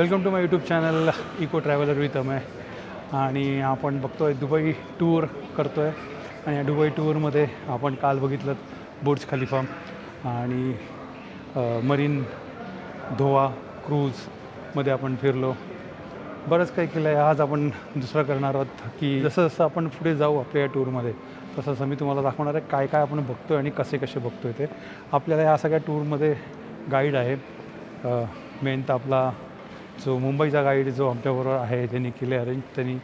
Welcome to my YouTube channel eco traveller with Amay. आणि आपण बघतो आहे दुबई टूर करतो आहे. आणि या दुबई टूरमध्ये आपण काल बघितलं बुर्ज खलिफा आणि मरीन धोवा क्रूजमध्ये आपण फिरलो. बरंच काही केलं आहे. आज आपण दुसरं करणार आहोत की जसं जसं आपण पुढे जाऊ आपल्या या टूरमध्ये तसं तसं मी तुम्हाला दाखवणार आहे काय काय आपण बघतो आहे आणि कसे कसे बघतो आहे ते. आपल्याला या सगळ्या टूरमध्ये गाईड आहे. मेन तर आपला जो मुंबईचा गाईड जो आमच्याबरोबर आहे त्यांनी केले अरेंज, त्यांनी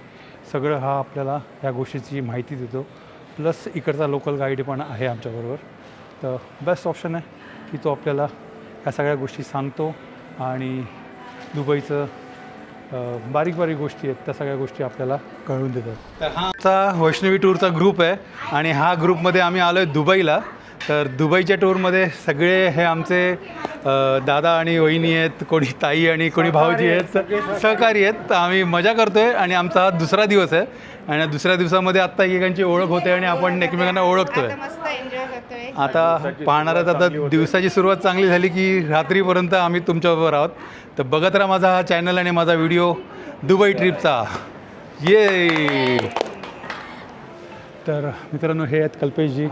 सगळं हा आपल्याला या गोष्टीची माहिती देतो. प्लस इकडचा लोकल गाईड पण आहे आमच्याबरोबर. तर बेस्ट ऑप्शन आहे की तो आपल्याला या सगळ्या गोष्टी सांगतो आणि दुबईचं बारीक बारीक गोष्टी आहेत त्या सगळ्या गोष्टी आपल्याला कळवून देतात. तर हा आमचा वैष्णवी टूरचा ग्रुप आहे आणि हा ग्रुपमध्ये आम्ही आलो आहे दुबईला. तर दुबईच्या टूरमध्ये सगळे हे आमचे दादा आणि वहिनी आहेत, कोणी ताई आणि कोणी भाऊजी आहेत, सहकारी आहेत. तर आम्ही मजा करतो आहे आणि आमचा हा दुसरा दिवस आहे. आणि दुसऱ्या दिवसामध्ये आत्ता एकेकांची ओळख होते आणि आपण एकमेकांना ओळखतो आहे. आता पाहणारच. आता दिवसाची सुरुवात चांगली झाली की रात्रीपर्यंत आम्ही तुमच्याबरोबर आहोत. तर बघत राहा माझा हा चॅनल आणि माझा व्हिडिओ दुबई ट्रिपचा. ये तर मित्रांनो, हे आहेत कल्पेशजी,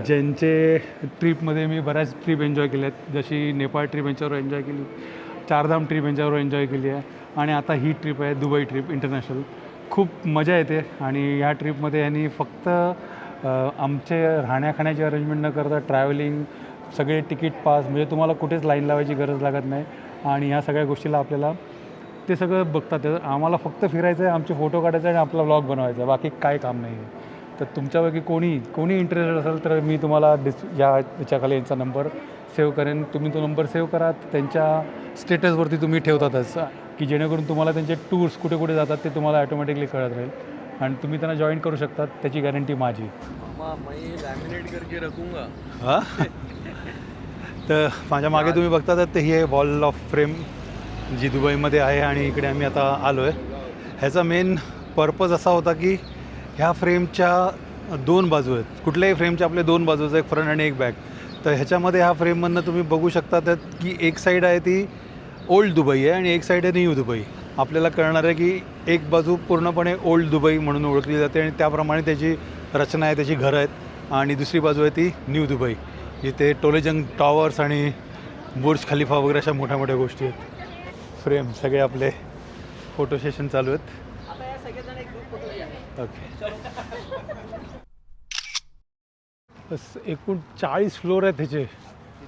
ज्यांचे ट्रिपमध्ये मी बऱ्याच ट्रिप एन्जॉय केल्या आहेत. जशी नेपाळ ट्रिप यांच्यावर एन्जॉय केली, चारधाम ट्रिप यांच्यावर एन्जॉय केली आहे आणि आता ही ट्रिप आहे दुबई ट्रिप इंटरनॅशनल. खूप मजा येते आणि ह्या ट्रिपमध्ये यांनी फक्त आमचे राहण्या खाण्याची अरेंजमेंट न करता ट्रॅव्हलिंग, सगळे तिकीट पास, म्हणजे तुम्हाला कुठेच लाईन लावायची गरज लागत नाही. आणि ह्या सगळ्या गोष्टीला आपल्याला ते सगळं बघतात. आम्हाला फक्त फिरायचं आहे, आमचे फोटो काढायचे आणि आपला व्लॉग बनवायचा आहे, बाकी काय काम नाही आहे. तर तुमच्यापैकी कोणी इंटरेस्टेड असेल तर मी तुम्हाला याच्याखाली यांचा नंबर सेव्ह करेन. तुम्ही तो नंबर सेव्ह करा. त्यांच्या स्टेटसवरती तुम्ही ठेवतातच की जेणेकरून तुम्हाला त्यांचे टूर्स कुठे कुठे जातात ते तुम्हाला ॲटोमॅटिकली कळत राहील आणि तुम्ही त्यांना जॉईन करू शकतात. त्याची गॅरंटी माझी. हां तर माझ्या मागे तुम्ही बघता तर ही आहे वॉल ऑफ फ्रेम जी दुबईमध्ये आहे आणि इकडे आम्ही आता आलो आहे. ह्याचा मेन पर्पज असा होता की ह्या फ्रेमच्या दोन बाजू आहेत. कुठल्याही फ्रेमच्या आपल्या दोन बाजू आहेत, एक फ्रंट आणि एक बॅक. तर ह्याच्यामध्ये ह्या फ्रेममधनं तुम्ही बघू शकता त्यात की एक साईड आहे ती ओल्ड दुबई आहे आणि एक साईड आहे न्यू दुबई. आपल्याला कळणार आहे की एक बाजू पूर्णपणे ओल्ड दुबई म्हणून ओळखली जाते आणि त्याप्रमाणे त्याची रचना आहे, त्याची घरं आहेत. आणि दुसरी बाजू आहे ती न्यू दुबई, जिथे टोलेजंग टॉवर्स आणि बुर्ज खलिफा वगैरे अशा मोठ्या मोठ्या गोष्टी आहेत. फ्रेम सगळे आपले फोटो सेशन चालू आहेत. ओके. बस एकूण 40 फ्लोअर आहेत त्याचे.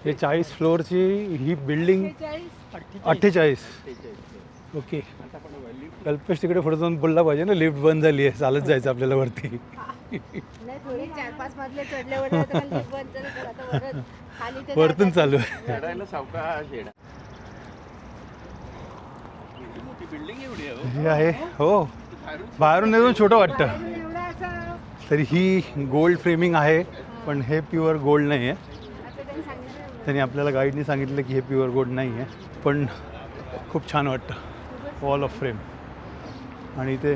हे 40 फ्लोअरची ही बिल्डिंग 48. ओके. कल्पेश तिकडे पुढे जाऊन बोलला पाहिजे ना, लिफ्ट बंद झाली आहे, चालत जायचं आपल्याला वरती. वरतून चालू आहे. हे आहे हो, बाहेरून एकदम छोटं वाटतं. तरी ही गोल्ड फ्रेमिंग आहे पण हे प्युअर गोल्ड नाही आहे. त्यांनी आपल्याला गाईडनी सांगितलं की हे प्युअर गोल्ड नाही आहे, पण खूप छान वाटतं. वॉल ऑफ फ्रेम आणि इथे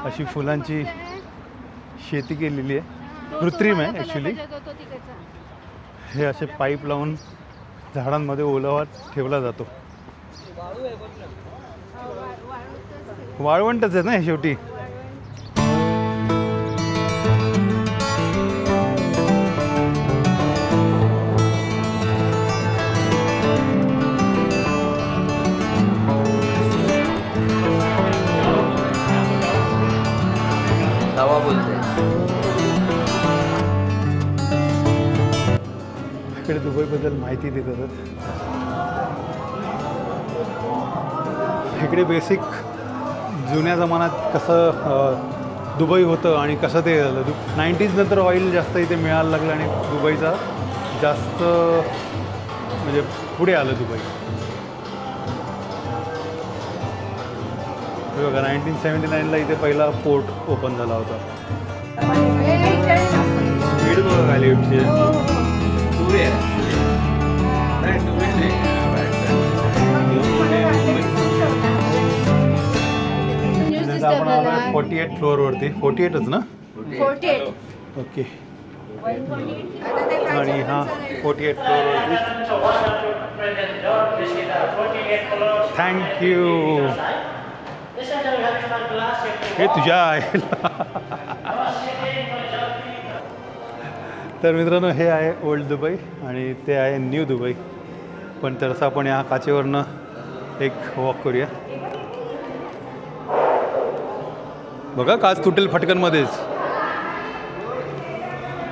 अशी फुलांची शेती केलेली आहे, कृत्रिम आहे ॲक्च्युली. हे असे पाईप लावून झाडांमध्ये ओलावा ठेवला जातो. वाळवंटच आहे ना हे शेवटी. इकडे दुबईबद्दल माहिती देतात. इकडे बेसिक जुन्या जमान्यात कसं दुबई होतं आणि कसं ते झालं. 90s नंतर ऑइल जास्त इथे मिळायला लागलं आणि दुबईचा जास्त म्हणजे पुढे आलं दुबई. बघा 1979ला इथे पहिला पोर्ट ओपन झाला होता. स्पीड बघा काय लिफ्टची. आपण आलो 48 फ्लोअरवरती. 48च ना? 48. ओके. आणि हा 48 फ्लोअरवरती थँक्यू. हे तुझ्या आहे. तर मित्रांनो, हे आहे ओल्ड दुबई आणि ते आहे न्यू दुबई. पण तसं आपण या काचेवरनं एक वॉक करूया. बघा काच तुटेल फटकनमध्येच.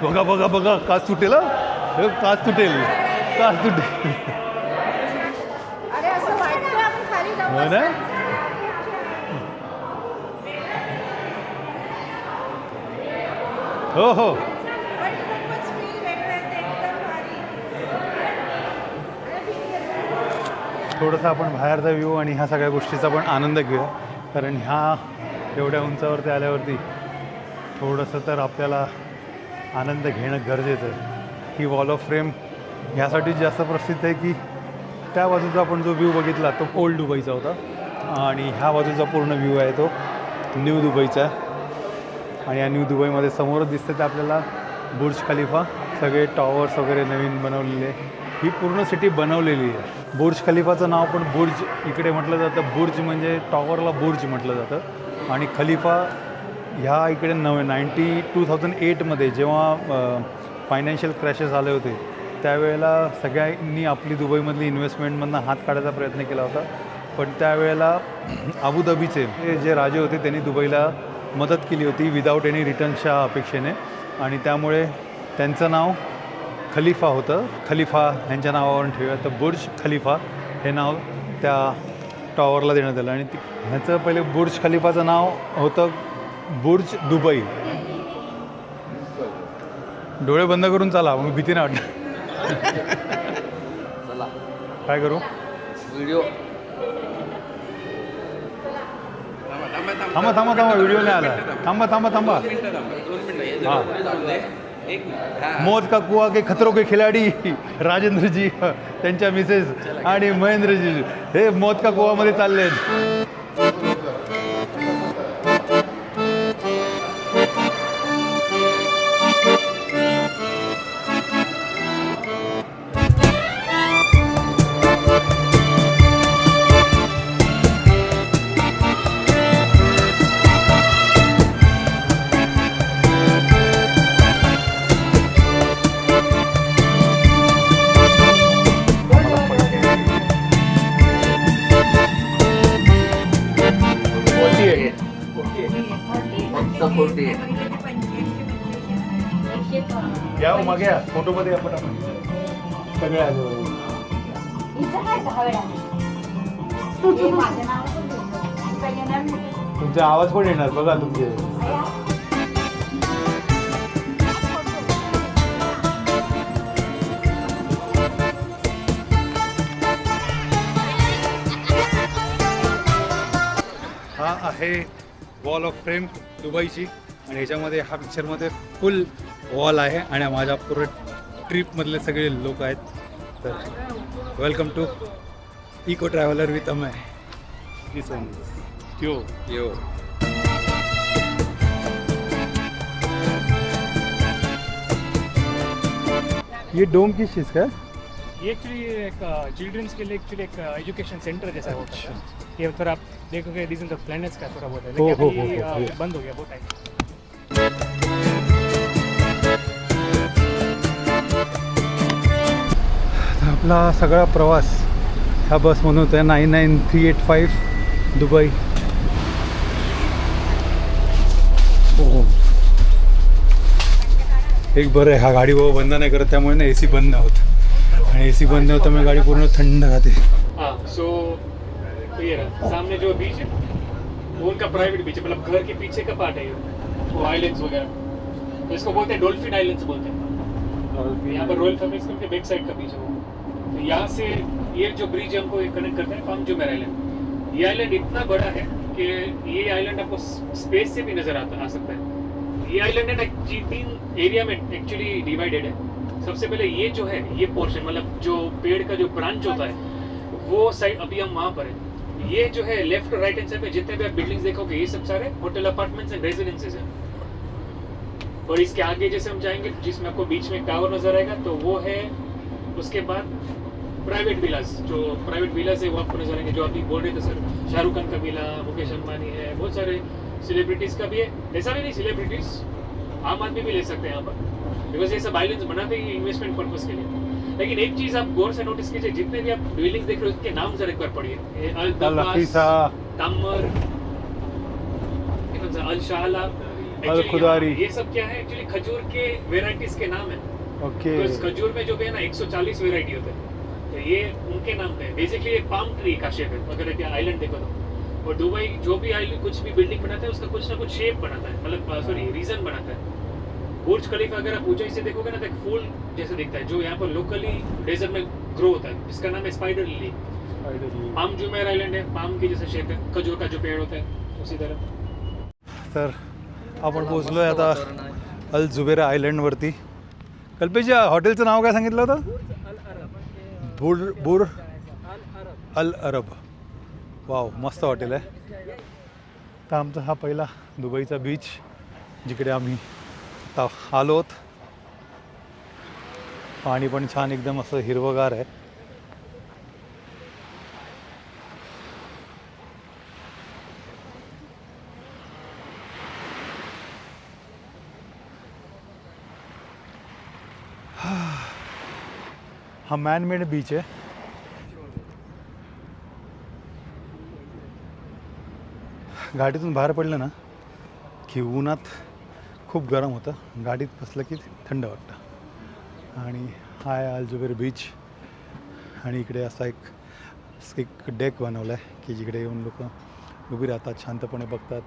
बघा बघा बघा काच तुटेल. काच तुटेल, काच तुटेल. हो ना. हो हो. थोडंसं आपण बाहेरचा व्ह्यू आणि ह्या सगळ्या गोष्टीचा पण आनंद घेऊया. कारण ह्या एवढ्या उंचावरती आल्यावरती थोडंसं तर आपल्याला आनंद घेणं गरजेचं आहे. ही वॉल ऑफ फ्रेम ह्यासाठी जास्त प्रसिद्ध आहे की त्या बाजूचा आपण जो व्ह्यू बघितला तो ओल्ड दुबईचा होता आणि ह्या बाजूचा पूर्ण व्ह्यू आहे तो न्यू दुबईचा. आणि या न्यू दुबईमध्ये समोरच दिसतं ते आपल्याला बुर्ज खलिफा. सगळे टॉवर्स वगैरे नवीन बनवलेले. ही पूर्ण सिटी बनवलेली आहे. बुर्ज खलिफाचं नाव पण बुर्ज इकडे म्हटलं जातं. बुर्ज म्हणजे टॉवरला बुर्ज म्हटलं जातं. आणि खलिफा ह्या इकडे 2008मध्ये जेव्हा फायनान्शियल क्रॅशेस आले होते त्यावेळेला सगळ्यांनी आपली दुबईमधली इन्व्हेस्टमेंटमधनं हात काढायचा प्रयत्न केला होता. पण त्यावेळेला अबुधाबीचे जे राजे होते त्यांनी दुबईला मदत केली होती विदाऊट एनी रिटर्नच्या अपेक्षेने. आणि त्यामुळे त्यांचं नाव खलिफा होतं. खलिफा ह्यांच्या नावावरून ठेवूया. तर बुर्ज खलिफा हे नाव त्या टॉवरला देण्यात आलं. आणि ह्याचं पहिले बुर्ज खलिफाचं नाव होतं बुर्ज दुबई. डोळे बंद करून चाला, मग भीती नाही वाटत. काय करू व्हिडिओ. थांबा थांबा थांबा, व्हिडिओ नाही आला. थांबा थांबा थांबा. मौत का कुआ के खतरों के खिलाडी राजेंद्रजी, त्यांच्या मिसेस आणि महेंद्रजी हे मौत का कुआमध्ये चालले आहेत. या मागे या फोटोमध्ये आपण सगळे आलो. तुमचा आवाज पण येणार बघा तुमचे. हा आहे वॉल ऑफ फ्रेम दुबईची. आणि ह्याच्यामध्ये हा पिक्चरमध्ये फुल वॉल आहे आणि माझ्या पूर्ण ट्रिपमधले सगळे लोक आहेत. तर welcome to eco traveller with Amay. Yo yo. ये डोम किस चीज़ का? ये एक्चुअली एक चिल्ड्रंस के लिए एक्चुअली एक एजुकेशन सेंटर जैसा होता है. ये थोड़ा आप देखोगे दिस इन द प्लैनेट्स का थोड़ा बहुत है, लेकिन अभी बंद हो गया बहुत टाइम. आपला सगळा प्रवास ह्या बसमधून होता. 99385 दुबई. एक बरं आहे हा गाडी बाबा बंद नाही करत, त्यामुळे ना AC बंद नाही होत. आणि AC बंद नाही होतं मग गाडी पूर्ण थंड राहते. हाँ, सो ये रहा सामने जो बीच है वो उनका प्राइवेट बीच है, मतलब घर के पीछे का पार्ट है ये, वो आइलैंड्स वगैरह. तो इसको बोलते हैं डॉल्फिन आइलैंड्स बोलते हैं. यहाँ पर रॉयल फैमिली के बैक साइड का बीच है वो. तो यहाँ से ये जो ब्रिज हमको कनेक्ट करता है पाम जुमेर आइलैंड. ये आइलैंड इतना बड़ा है कि ये आइलैंड आपको स्पेस से भी नजर आ सकता है. ये आइलैंड है ना 3 एरिया में एक्चुअली डिवाइडेड है. सबसे पहले ये जो है ये पोर्शन, मतलब जो पेड़ का जो ब्रांच होता है वो साइड अभी हम वहाँ पर है. ये जो है लेफ्ट और राइट हैंड साइड में जितने भी आप बिल्डिंग्स देखोगे ये सब सारे होटल अपार्टमेंट्स एंड रेजिडेंसेज हैं. और इसके आगे जैसे हम जाएंगे जिसमें आपको बीच में टावर नजर आएगा तो वो है. उसके बाद प्राइवेट विलास, जो प्राइवेट विलास है वो आपको नजर आएंगे, जो अभी बोल रहे थे सर, शाहरुख खान का विला, मुकेश अंबानी है, बहुत सारे सेलिब्रिटीज का भी है। ऐसा भी नहीं सिर्फ आम आदमी भी ले सकते हैं यहाँ पर, बिकॉज ये सब आइलैंड्स बनाते हैं इन्वेस्टमेंट पर्पज के लिए। लेकिन एक चीज आप गौर से नोटिस कीजिए, जितने भी आप बिल्डिंग्स देख रहे हो उसके नाम जरा एक बार पढ़िए। अल अल-हफीसा, तामर, अल शाहला, अल खुदारी, ये सब क्या है एक्चुअली खजूर के वेराइटीज के नाम है। ओके। तो इस खजूर में जो भी है ना 140 वेराइटी होते हैं, तो ये उनके नाम पे बेसिकली एक पाम ट्री का शेप है अगर ये आइलैंड देखो तो। और दुबई जो भी आइलैंड कुछ भी बिल्डिंग बनाता है उसका कुछ ना कुछ शेप बनाता है, मतलब सॉरी रीजन बनाता है। बुर्ज खलीफा अगर आप ऊंचाई से देखोगे ना तो एक फूल जैसे दिखता है, जो यहाँ पर लोकली डेजर्ट में ग्रो होता है, जिसका नाम है spider lily. Palm Jumeirah island है, पाम की जैसे शेप है, खजूर का जो पेड़ होता है उसी तरह। तर आपण पोहोचलो आहे आता अल जुबेरा आयलंडवरती. कल्पेश, हॉटेलचं नाव काय सांगितलं होतं? बुर अल अरब. वाव, मस्त हॉटेल आहे. तर आमचा हा पहिला दुबईचा बीच, जिकडे आम्ही आता आलोत. पाणी पण छान एकदम असं हिरवगार आहे. हा मॅनमेड बीच आहे. गाडीतून बाहेर पडलं ना की उन्हात खूप गरम होतं, गाडीत बसलं की थंड वाटतं. आणि हा आहे अल जुबेर बीच. आणि इकडे असा एक डेक बनवला आहे की जिकडे येऊन लोक उभी राहतात, शांतपणे बघतात,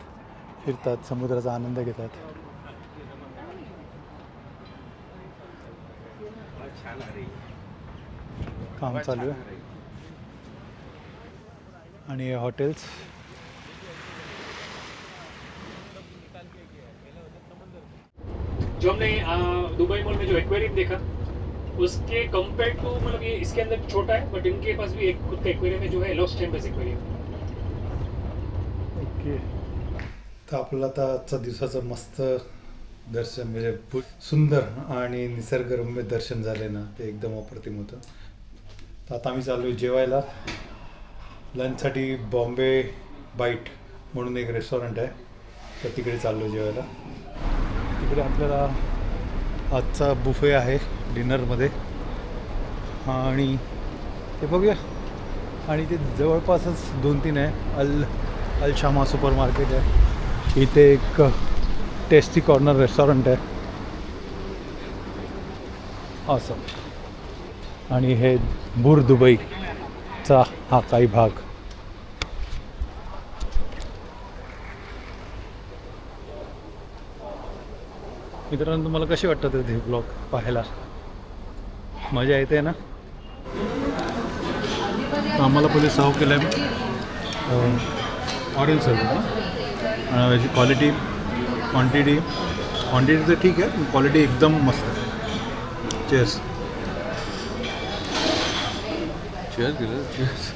फिरतात, समुद्राचा आनंद घेतात. काम चालू आहे. आणि हे हॉटेल्स जो हमने दुबई मॉल में जो एक्वेरियम देखा उसके कंपेयर टू, मतलब ये इसके अंदर छोटा है बट इनके पास भी एक खुद का एक्वेरियम है जो है लॉस चैम्बर्स एक्वेरियम. ओके. तर आपल्याला आता आजचा दिवसाचं मस्त दर्शन, म्हणजे सुंदर आणि निसर्गरम्य दर्शन झाले ना, ते एकदम अप्रतिम होतं. तर आता आम्ही चाललो आहे जेवायला. लंचसाठी बॉम्बे बाईट म्हणून एक रेस्टॉरंट आहे, तर तिकडे चाललो जेवायला. तिकडे आपल्याला आजचा बुफे आहे डिनरमध्ये, आणि ते बघूया. आणि ते जवळपासच 2-3 आहे. अल शामा सुपर मार्केट आहे, इथे एक टेस्टी कॉर्नर रेस्टॉरंट आहे असं. आणि हे बुर दुबईचा हा काही भाग. मित्रांनो, तुम्हाला कशी वाटतं ते ब्लॉग पाहायला? मजा येते ना? आम्हाला पहिले सर्व केलं आहे ऑरेंज सर्व. याची क्वालिटी क्वांटिटी तर ठीक आहे, क्वालिटी एकदम मस्त आहे. चेस.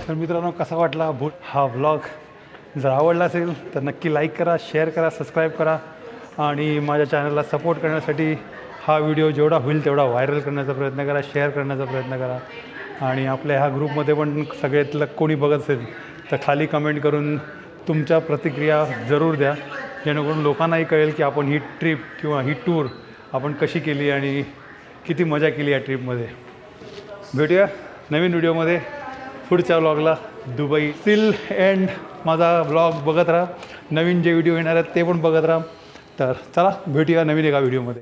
तर मित्रांनो, कसा वाटला हा व्लॉग? जर आवडला असेल तर नक्की लाईक करा, शेअर करा, सबस्क्राईब करा. आणि माझ्या चॅनलला सपोर्ट करण्यासाठी हा व्हिडिओ जेवढा होईल तेवढा व्हायरल करण्याचा प्रयत्न करा, शेअर करण्याचा प्रयत्न करा. आणि आपल्या ह्या ग्रुपमध्ये पण सगळ्यातलं कोणी बघत असेल तर खाली कमेंट करून तुमच्या प्रतिक्रिया जरूर द्या, जेणेकरून लोकांनाही कळेल की आपण ही ट्रिप किंवा ही टूर आपण कशी केली आणि किती मजा केली या ट्रिपमध्ये. भेटूया नवीन व्हिडिओमध्ये पुढच्या व्लॉगला. दुबई टिल एंड माझा व्लॉग बघत राहा. नवीन जे व्हिडिओ येणार आहेत ते पण बघत राहा. तर चला भेटूया नवीन एका व्हिडिओमध्ये.